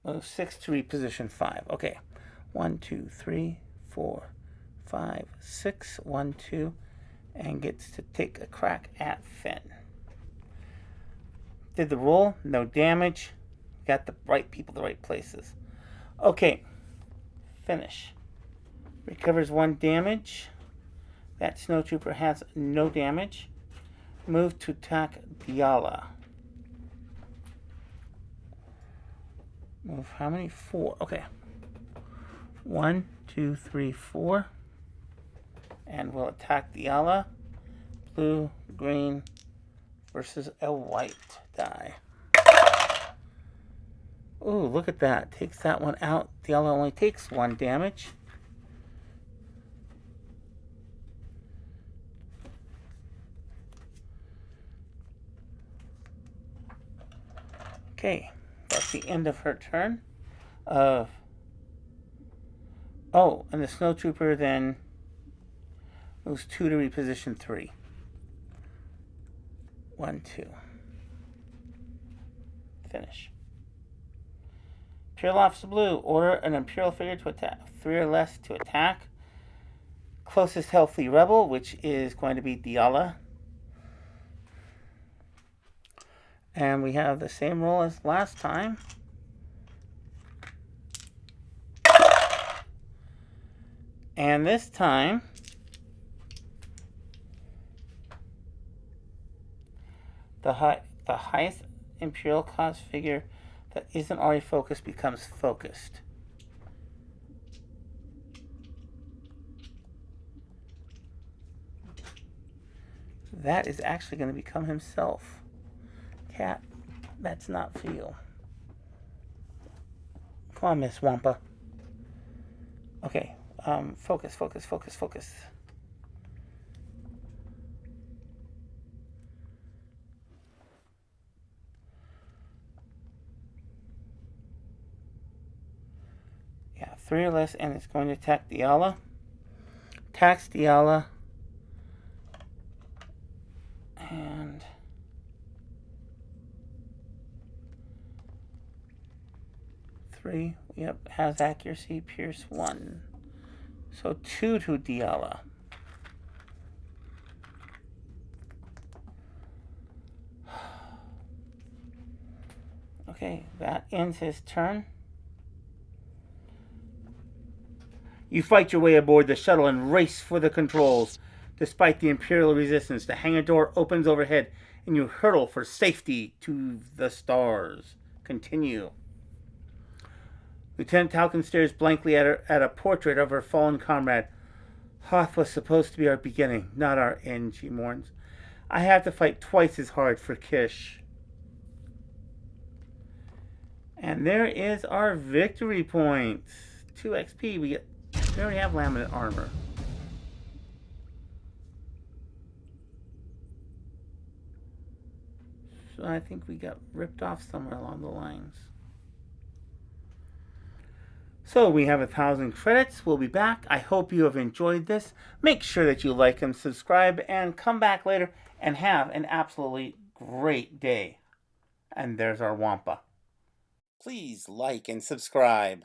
move 6 to reposition 5. Okay. 1, 2, 3, 4, 5, 6. 1, 2. And gets to take a crack at Finn. Did the roll, no damage. Got the right people, the right places. Okay, finish. Recovers 1 damage. That Snow Trooper has no damage. Move to attack Diala. Move how many? 4. Okay. 1, 2, 3, 4. And we'll attack Diala. Blue, green versus a white die. Ooh, look at that. Takes that one out. Diala only takes 1 damage. Okay, that's the end of her turn. Oh, and the Snow Trooper then moves 2 to reposition 3. 1, 2. Finish. Imperial Officer Blue, order an Imperial figure to attack. 3 or less to attack. Closest healthy rebel, which is going to be Diala. And we have the same roll as last time. And this time, the highest Imperial cost figure that isn't already focused becomes focused. That is actually going to become himself. Cat, that's not for you. Come on, Miss Wampa. Okay, focus, focus, focus, focus. Yeah, 3 or less, and it's going to attack Diala. Attacks Diala. 3. Yep, has accuracy, Pierce 1. So 2 to Diala. Okay, that ends his turn. You fight your way aboard the shuttle and race for the controls. Despite the Imperial resistance, the hangar door opens overhead and you hurtle for safety to the stars. Continue. Lieutenant Talcon stares blankly at a portrait of her fallen comrade. Hoth was supposed to be our beginning, not our end, she mourns. I have to fight twice as hard for Kish. And there is our victory points. 2 XP. We already have laminate armor. So I think we got ripped off somewhere along the lines. So we have 1,000 credits. We'll be back. I hope you have enjoyed this. Make sure that you like and subscribe and come back later and have an absolutely great day. And there's our Wampa. Please like and subscribe.